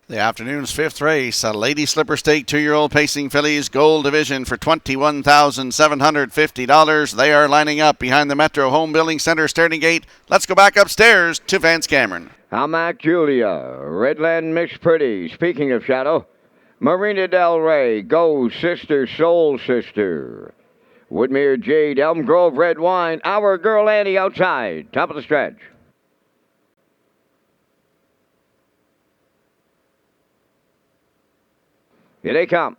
The afternoon's fifth race, a Lady Slipper Stake 2-year-old pacing fillies Gold Division for $21,750. They are lining up behind the Metro Home Building Center starting gate. Let's go back upstairs to Vance Cameron. Hamac Julia, Redland Mix Pretty. Speaking of shadow, Marina Del Rey, Go Sister Soul Sister. Woodmere Jade, Elm Grove Red Wine, Our Girl Annie outside, top of the stretch. Here they come.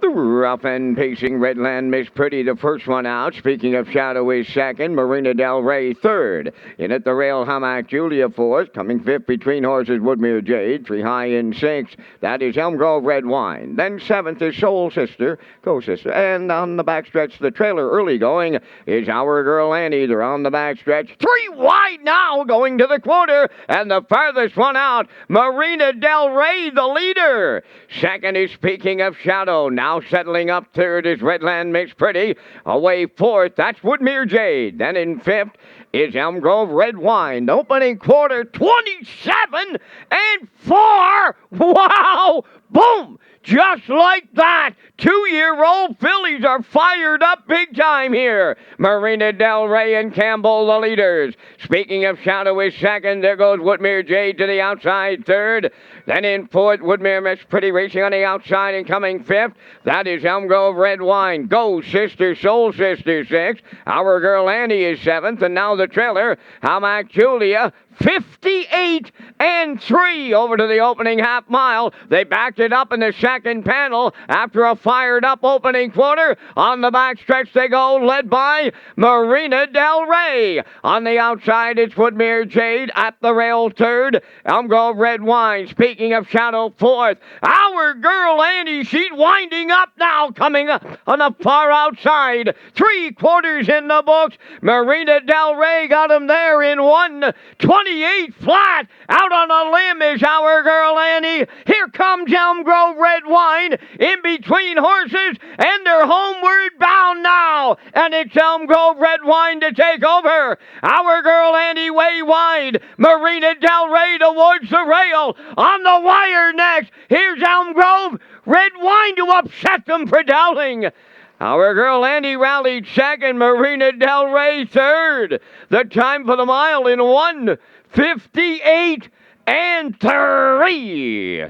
The rough and pacing Redland Miss Pretty, the first one out. Speaking of shadow, is second. Marina Del Rey third. In at the rail, Hamac Julia fourth. Coming fifth between horses, Woodmere Jade. 3 high in sixth. That is Elm Grove Red Wine. Then seventh is Soul Sister, Go Sister. And on the backstretch, the trailer early going is Our Girl Annie. They're on the backstretch. 3 wide now going to the quarter. And the farthest one out, Marina Del Rey, the leader. Second is Speaking of Shadow. Now settling up third is Redland Mix Pretty. Away fourth, that's Woodmere Jade. Then in fifth is Elm Grove Red Wine. The opening quarter, 27 and 4. Wow! Boom! Just like that, 2-year-old fillies are fired up big time here. Marina Del Rey and Campbell, the leaders. Speaking of shadow, is second. There goes Woodmere Jade to the outside third. Then in fourth, Woodmere Miss Pretty racing on the outside and coming fifth. That is Elm Grove Red Wine. Go Sister, Soul Sister sixth. Our Girl Annie is seventh. And now the trailer, Hamac Julia, 58 and 3 over to the opening half mile. They backed it up in the second panel after a fired up opening quarter. On the backstretch they go, led by Marina Del Rey. On the outside it's Woodmere Jade at the rail third. Elm Grove Red Wine, speaking of shadow, fourth. Our Girl Annie, she's winding up now, coming up on the far outside. 3 quarters in the books. Marina Del Rey got him there in 1:28 flat. Out on a limb is Our Girl Annie. Here comes Elm Grove Red Wine in between horses, and they're homeward bound now. And it's Elm Grove Red Wine to take over. Our Girl Annie way wide. Marina Del Rey towards the rail. On the wire next. Here's Elm Grove Red Wine to upset them for Dowling. Our Girl Annie rallied second, Marina Del Rey third. The time for the mile in 1:58 and 3.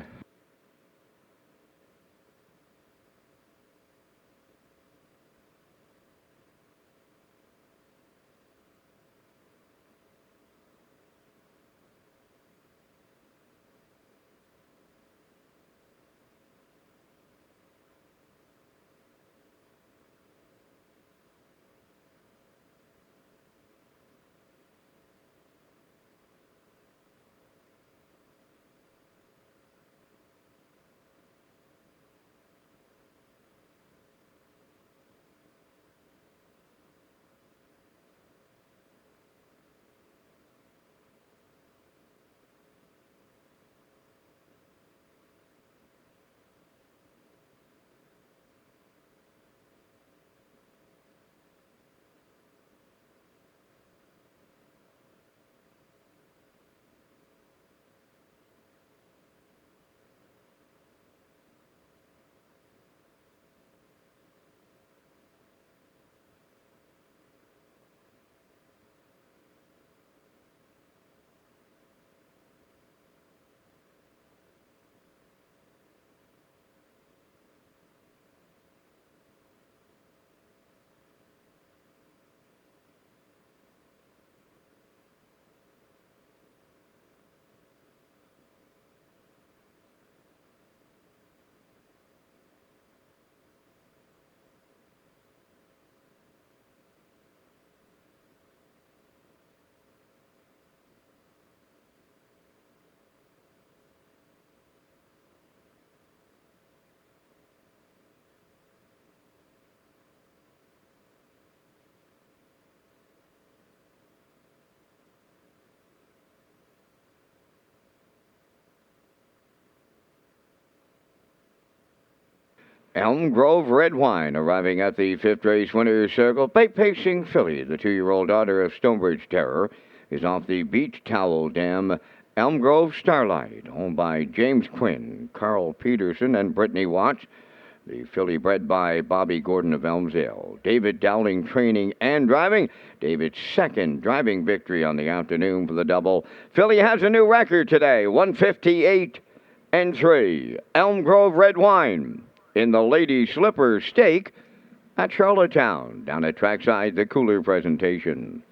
Elm Grove Red Wine arriving at the fifth race winner's circle. Pacing filly, the 2-year-old daughter of Stonebridge Terror, is off the Beach Towel Dam. Elm Grove Starlight, owned by James Quinn, Carl Peterson, and Brittany Watts. The filly bred by Bobby Gordon of Elmsdale. David Dowling training and driving. David's second driving victory on the afternoon for the double. Filly has a new record today, 158-3. Elm Grove Red Wine in the Lady Slipper Stake at Charlottetown. Down at trackside, the Cooler presentation.